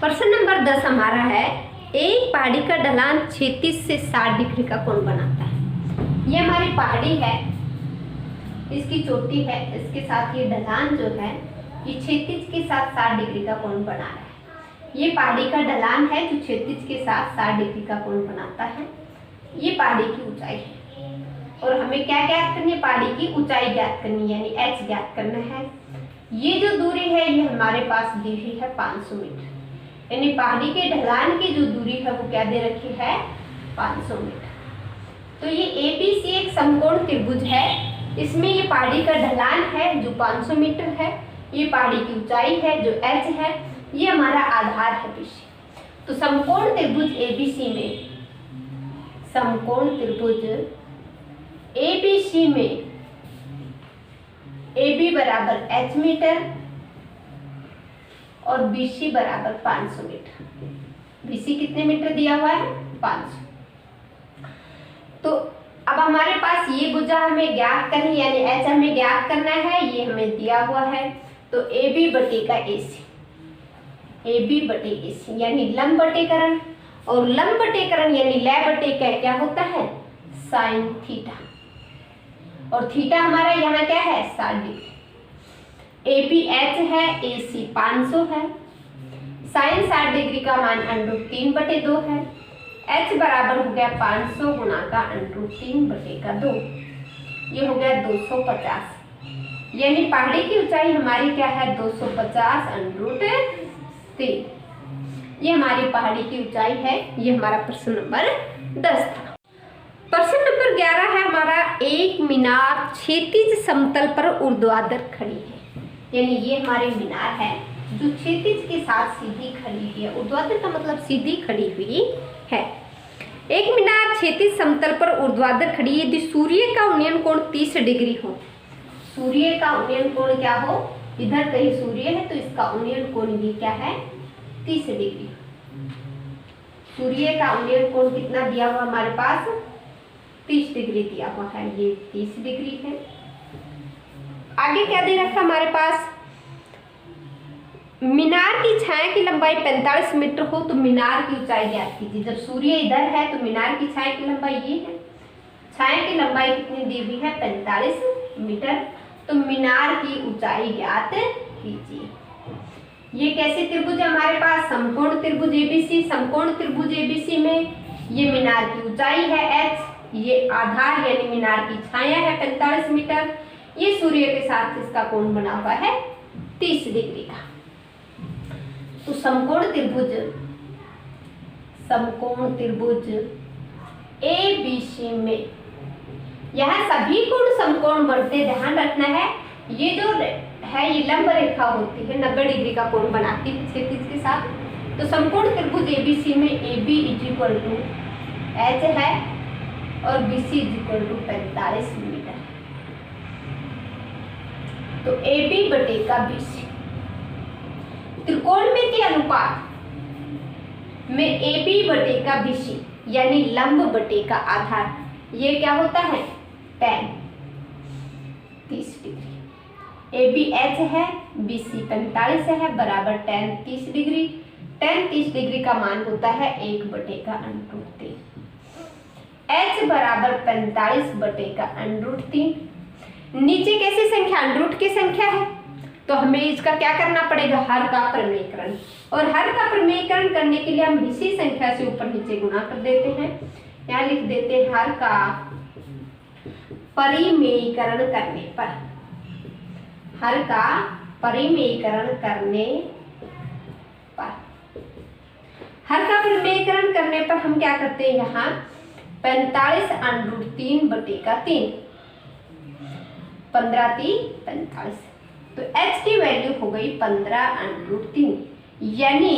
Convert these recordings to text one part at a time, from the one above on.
प्रश्न नंबर 10 हमारा है, एक पहाड़ी का ढलान 36 से 60 डिग्री का कोण बनाता है। ये हमारी पहाड़ी है, इसकी चोटी है, इसके साथ ये ढलान जो है ये 36 के साथ 60 डिग्री का कोण बना रहा है। ये पहाड़ी का ढलान है जो 36 के साथ 60 डिग्री का कोण बनाता है। ये पहाड़ी की ऊंचाई है और हमें क्या ज्ञात करनी है, पहाड़ी की ऊंचाई ज्ञात करनी है, यानी h ज्ञात करना है। ये जो दूरी है ये हमारे पास दी हुई है 500 मीटर, यानी पहाड़ी के ढलान की जो दूरी है वो क्या दे रखी है, 500 मीटर। तो ये ABC एक समकोण त्रिभुज है, इसमें ये पहाड़ी का ढलान है जो 500 मीटर है, ये पहाड़ी की ऊंचाई है जो h है, ये हमारा आधार है BC। तो समकोण त्रिभुज ABC में, समकोण त्रिभुज ABC में AB बराबर h मीटर और BC बराबर 500 मीटर। BC कितने मीटर दिया हुआ है, 500। तो अब हमारे पास ये भुजा हमें ज्ञात करनी, यानी h हमें ज्ञात करना है, ये हमें दिया हुआ है। तो AB बटे का AC, AB बटे AC यानी लंब बटेकरण, और लंब बटेकरण यानी लय बटे क्या होता है, साइन थीटा, और थीटा हमारा यहाँ क्या है, 60 डिग्री। AB h है, AC 500 है, साइन 60 डिग्री का मान √3/2 है। h बराबर हो गया 500 गुणा का √3/2, ये हो गया 250, यानी पहाड़ी की ऊंचाई हमारी क्या है, 250 √3। ये हमारी पहाड़ी की ऊंचाई है। ये हमारा प्रश्न नंबर 10 था। प्रश्न नंबर 11 है हमारा, एक मीनार क्षैतिज समतल पर ऊर्ध्वाधर खड़ी है, यानी ये हमारी मीनार है जो क्षैतिज के साथ सीधी खड़ी हुई है। ऊर्ध्वाधर का मतलब सीधी खड़ी हुई है। एक मीनार क्षैतिज समतल पर ऊर्ध्वाधर खड़ी है यदि सूर्य का उन्नयन कोण 30 डिग्री हो। सूर्य का उन्नयन कोण क्या हो, इधर कहीं सूर्य है तो इसका उन्नयन कोण ये क्या है, 30 डिग्री। सूर्य का उन्नयन कोण कितना दिया हुआ हमारे पास, 30 डिग्री दिया हुआ है, ये 30 डिग्री है। आगे क्या दे रखा हमारे पास, मीनार की छाया की लंबाई 45 मीटर हो तो मीनार की ऊंचाई ज्ञात कीजिए। जब सूर्य इधर है तो मीनार की छाया की लंबाई ये है, छाया की लंबाई कितनी दी हुई है, 45 मीटर। तो मीनार की ऊंचाई ज्ञात कीजिए। ये कैसे त्रिभुज है हमारे पास, समकोण त्रिभुज ABC। समकोण त्रिभुज ABC में ये मीनार की ऊंचाई है h, ये आधार यानी मीनार की छाया है 45 मीटर, ये सूर्य के साथ इसका कोण बना हुआ है 30 डिग्री का। तो समकोण त्रिभुज ABC में यह सभी कोण समकोण बनते, ध्यान रखना है। ये जो है ये लंब रेखा होती है, 90 डिग्री का कोण बनाती है क्षैतिज के साथ। तो समकोण त्रिभुज ABC में AB h है और BC 45 मीटर। तो AB बटे का BC, त्रिकोणमितीय अनुपात में AB बटे का BC यानी लंब बटे का आधार, ये क्या होता है, tan 30 डिग्री। AB h है, BC 45 है, बराबर tan 30 डिग्री। tan 30 डिग्री का मान होता है 1/√3। h बराबर 45 बटे का √3। नीचे कैसी संख्या, √ की संख्या है, तो हमें इसका क्या करना पड़ेगा, हर का प्रमेयकरण, और हर का प्रमेयकरण करने के लिए हम इसी संख्या से ऊपर नीचे गुणा कर देते हैं। यहाँ लिख देते हैं हर का परिमेयीकरण करने पर, हर का परिमेयीकरण करने पर, हर का परिमेयीकरण करने पर हम क्या करते हैं, यहाँ 45 √3 बटे का 3, 15 3 45, तो h की वैल्यू हो गई 15 √3, यानी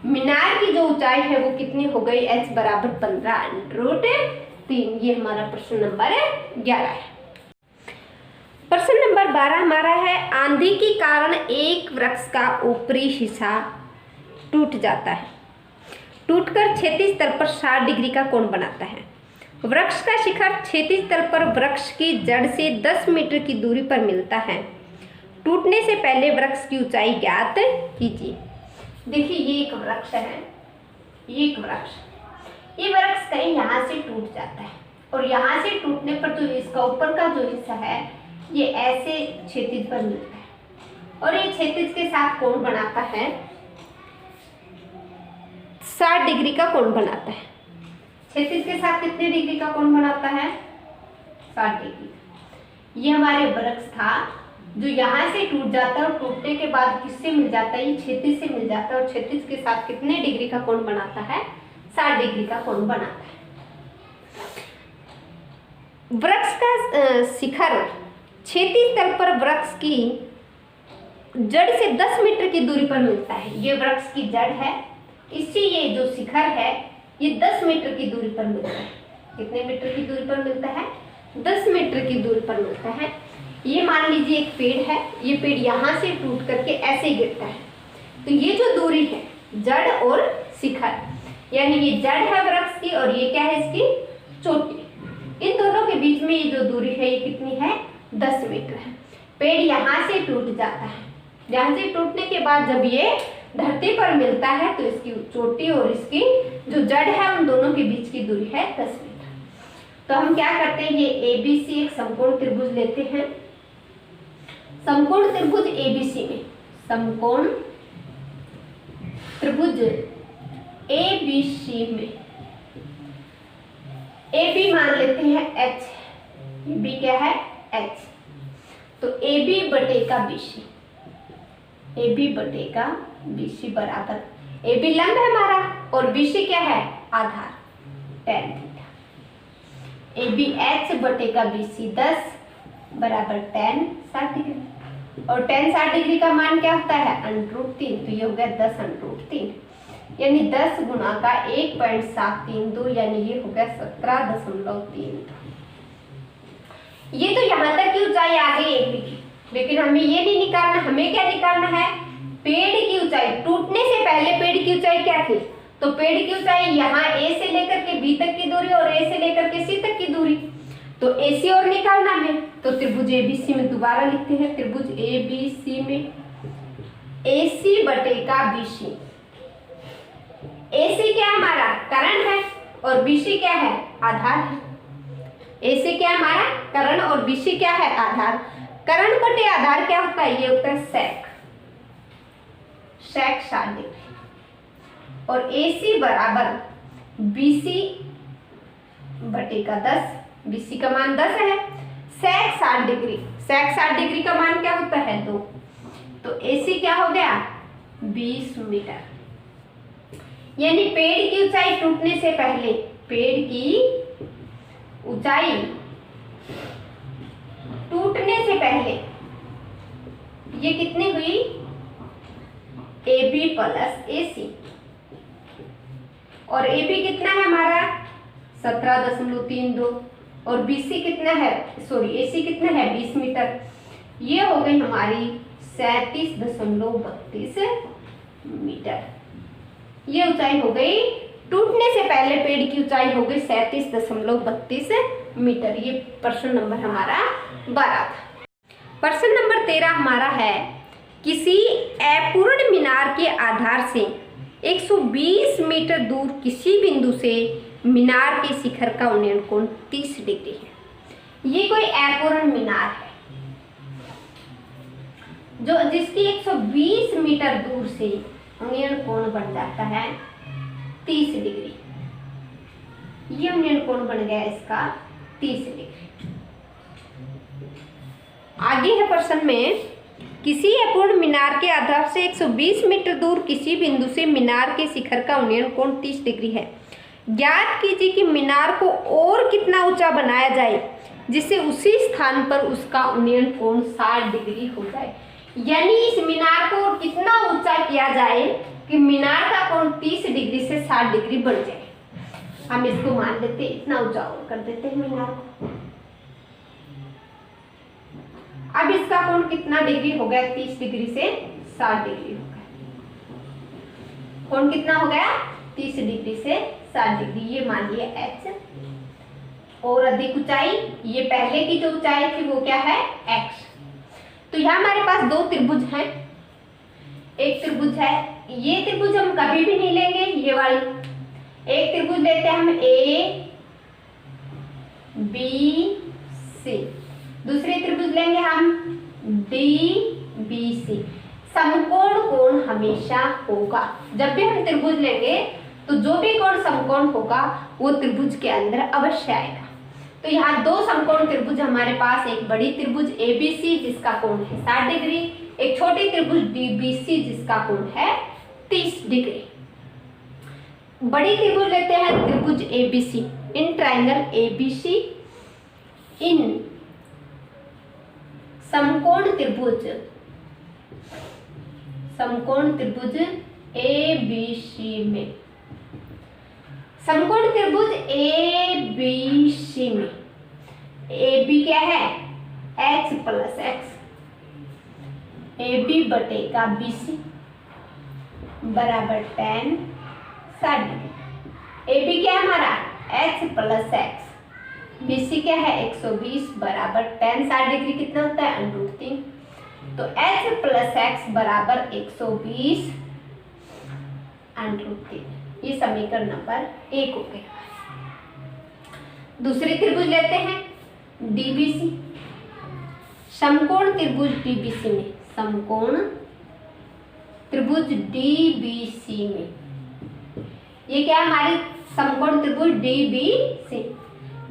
मीनार की जो ऊंचाई है वो कितनी हो गई, h बराबर 15 √3। ये हमारा प्रश्न नंबर 11 है। प्रश्न नंबर 12 हमारा है, आंधी के कारण एक वृक्ष का ऊपरी हिस्सा टूट जाता है, टूटकर क्षैतिज तल पर 60 डिग्री का कोण बनाता है। वृक्ष का शिखर क्षैतिज तल पर वृक्ष की जड़ से 10 मीटर की दूरी पर मिलता है। टूटने से पहले वृक्ष की ऊंचाई ज्ञात कीजिए। देखिए ये एक वृक्ष है, ये एक वृक्ष, ये वृक्ष कहीं यहाँ से टूट जाता है और यहाँ से टूटने पर जो इसका ऊपर का जो हिस्सा है ये ऐसे क्षैतिज पर मिलता है और ये क्षैतिज के साथ कोण बनाता है 60 डिग्री का कोण बनाता है। क्षैतिज के साथ कितने डिग्री का कोण बनाता है? 60 डिग्री। ये हमारे वृक्ष था जो यहाँ से टूट जाता है और टूटने के बाद किससे मिल जाता है? ये क्षैतिज से मिल जाता है और क्षैतिज के साथ कितने डिग्री का कोण बनाता है? 60 डिग्री का कोण बनाता है। वृक्ष का शिखर क्षैतिज तल पर वृक्ष की जड़ से 10 मीटर की दूरी पर मिलता है। ये वृक्ष की जड़ है, इससे ये जो शिखर है ये 10 मीटर की दूरी पर मिलता है। कितने मीटर की दूरी पर मिलता है? 10 मीटर की दूरी पर मिलता है। ये मान लीजिए एक पेड़ है, ये पेड़ यहाँ से टूट करके ऐसे गिरता है, तो ये जो दूरी है जड़ और शिखर, यानी ये जड़ है वृक्ष की और ये क्या है इसकी चोटी, इन दोनों के बीच में ये जो दूरी है ये कितनी है? 10 मीटर है। पेड़ यहाँ से टूट जाता है, यहाँ से टूटने के बाद जब ये धरती पर मिलता है तो इसकी चोटी और इसकी जो जड़ है उन दोनों के बीच की दूरी है 10 मीटर। तो हम क्या करते हैं, ये ABC एक समकोण त्रिभुज लेते हैं। समकोण त्रिभुज ABC में, समकोण त्रिभुज ABC में AB मान लेते हैं H, AB क्या है? H। तो AB बटेगा BC, AB बटेगा BC बराबर, AB लंब है हमारा और BC क्या है? आधार, tan theta. AB H बटेगा BC 10 बराबर tan 60 डिग्री और tan 60 डिग्री का मान क्या होता है? √3, तो ये हो गया 10√3, यानी 10 गुना का 1.732, यानी ये हो गया 17.3। ये तो यहाँ तक की ऊंचाई आ गई AB की, लेकिन हमें ये नहीं निकालना, हमें क्या निकालना है? पेड़ की ऊंचाई। टूटने से पहले पेड़ की ऊंचाई क्या थी? तो पेड़ की ऊंचाई यहाँ A से लेकर के B तक की दूरी और A से लेकर के C तक की दूरी, तो AC और निकालना है। तो त्रिभुज ABC में दोबारा लिखते हैं, त्रिभुज ABC में AC बटेगा BC। AC क्या हमारा? कर्ण है और BC क्या है? आधार है। AC क्या हमारा? कर्ण और BC क्या है? आधार। कर्ण बटे आधार क्या होता है? ये होता है सेक, सेक 60 डिग्री और AC बराबर BC बटेगा 10, BC का मान 10 है, सेक 60 डिग्री, सेक 60 डिग्री का मान क्या होता है? 2, तो AC क्या हो गया? 20 मीटर। यानी पेड़ की ऊंचाई टूटने से पहले, पेड़ की ऊंचाई टूटने से पहले ये कितनी हुई? AB प्लस AC और AB कितना है हमारा? 17.32 और BC कितना है? सॉरी AC कितना है? 20 मीटर। ये हो गई हमारी 37.32 मीटर। ये ऊंचाई हो गई, टूटने से पहले पेड़ की ऊंचाई हो गई 37.32 मीटर। ये प्रश्न नंबर हमारा 12 था। प्रश्न नंबर 13 हमारा है, किसी अपूर्ण मीनार के आधार से 120 मीटर दूर किसी बिंदु से मीनार के शिखर का उन्नयन कोण 30 डिग्री है। ये कोई अपूर्ण मीनार है जो जिसकी 120 मीटर दूर से उन्नयन कोण बन जाता है 30 डिग्री। ये उन्नयन कोण बन गया इसका 30 डिग्री। आगे है प्रश्न में, किसी अपूर्ण मीनार के आधार से 120 मीटर दूर किसी बिंदु से मीनार के शिखर का उन्नयन कोण 30 डिग्री है। ज्ञात कीजिए कि मीनार को और कितना ऊंचा बनाया जाए जिससे उसी स्थान पर उसका उन्नयन कोण 60 डिग्री हो जाए। यानी इस मीनार को कितना ऊंचा किया जाए कि मीनार का कोण 30 डिग्री से 60 डिग्री बढ़ जाए। हम इसको मान लेते हैं, इतना ऊंचा और कर देते हैं मीनार को। अब इसका कोण कितना डिग्री हो गया? 30 डिग्री से 60 डिग्री हो गया। कोण कितना हो गया? 30 डिग्री से 60 डिग्री। ये मान लिया H। और अधिक ऊंचाई, ये पहले की जो ऊंचाई थी वो क्या है? X। तो यहाँ हमारे पास दो त्रिभुज हैं। एक त्रिभुज है ये त्रिभुज हम कभी भी नहीं लेंगे, ये वाली एक त्रिभुज लेते हैं हम ए बी सी, दूसरे त्रिभुज लेंगे हम डी बी सी। समकोण कोण हमेशा होगा, जब भी हम त्रिभुज लेंगे तो जो भी कोण समकोण होगा वो त्रिभुज के अंदर अवश्य आएगा। तो यहाँ दो समकोण त्रिभुज हमारे पास, एक बड़ी त्रिभुज एबीसी जिसका कोण है 60 डिग्री, एक छोटी त्रिभुज डीबीसी जिसका कोण है 30 डिग्री। बड़ी त्रिभुज लेते हैं त्रिभुज एबीसी, इन ट्राइंगल एबीसी इन समकोण त्रिभुज एबीसी में, समकोण त्रिभुज एबीसी में ए बी क्या है x plus x, A B बटेगा बी सी बराबर tan 60 डिग्री। ए बी क्या है हमारा x plus x, B C क्या है 120 बराबर tan 60 डिग्री कितना होता है √3। तो h प्लस एक्स बराबर 120 √3, ये समीकरण नंबर 1 हो गया। दूसरी त्रिभुज लेते हैं डीबीसी, समकोण त्रिभुज डीबीसी में, समकोण त्रिभुज डीबीसी में, ये क्या हमारी समकोण त्रिभुज डीबीसी,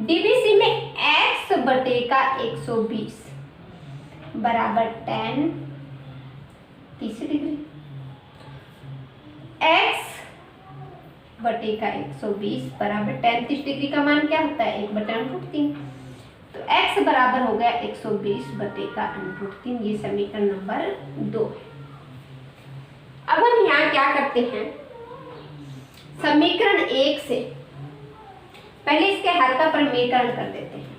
डीबीसी में x बटेगा 120 बराबर tan 30 डिग्री, x बटेगा 120 बराबर tan 30 डिग्री का मान क्या होता है 1/√3। तो x बराबर हो गया 120 बटेगा √3, ये समीकरण नंबर 2 है। अब हम यहाँ क्या करते हैं, समीकरण 1 से पहले इसके हर का परिमेयकरण कर देते हैं,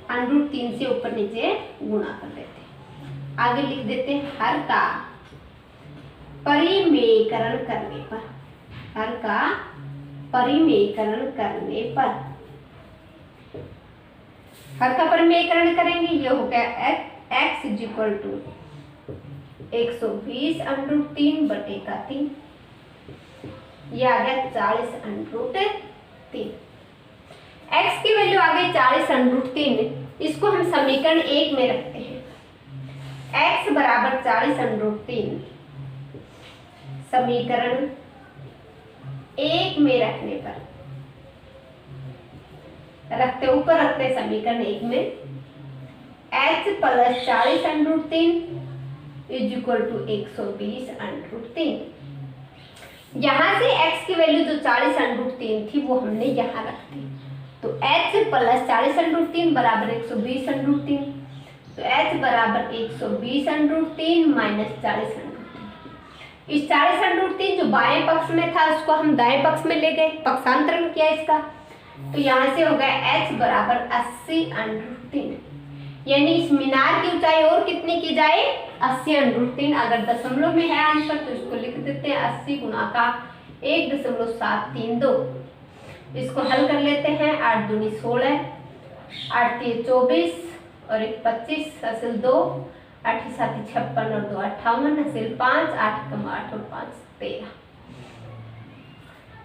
√3 से ऊपर नीचे गुणा कर देते हैं, आगे लिख देते हैं हर का परिमेयकरण करने पर, हर का परिमेयकरण करने पर, हर का परिमेयकरण करेंगे, ये हो गया x = 120 √3 बटेगा 3, ये आ गया 40 √3। x की वैल्यू आ गई 40 √3, इसको हम समीकरण 1 में रखते हैं, x बराबर 40 √3 समीकरण 1 में रखने पर, रखते ऊपर रखते समीकरण 1 में h प्लस 40 √3 = 120 √3। यहाँ से x की वैल्यू जो 40 √3 थी वो हमने यहाँ रख दी, तो h प्लस 40 √3 बराबर 120 √3, तो h बराबर 120 √3 माइनस 40 √3। इस 40 √3 जो बाएं पक्ष में था उसको हम दाएं पक्ष में ले गए, पक्षांतरण किया इसका, तो यहाँ से हो गया h बराबर 80 √3, यानी इस मीनार की ऊंचाई और कितनी की जाए 80 √3। अगर दशमलव में है आंसर तो इसको लिख देते हैं 80 गुणा का 1.732, इसको हल कर लेते हैं, 8 दूनी 16, 8 3 24 और 1 25, हासिल 2, 8 7 56 और 2 58, हासिल 5, 8 कम 8 और 5 13।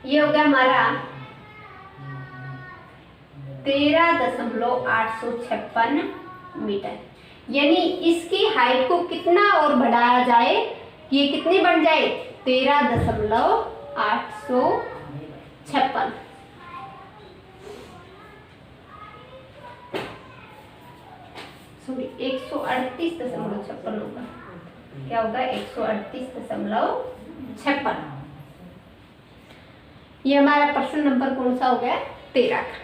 ये हो गया हमारा 13.856 मीटर, यानी इसकी हाइट को कितना और बढ़ाया जाए, ये कितनी बन जाए 13.856, सॉरी 138.56 होगा, क्या होगा 138.56। ये हमारा प्रश्न नंबर कौन सा हो गया 13 का।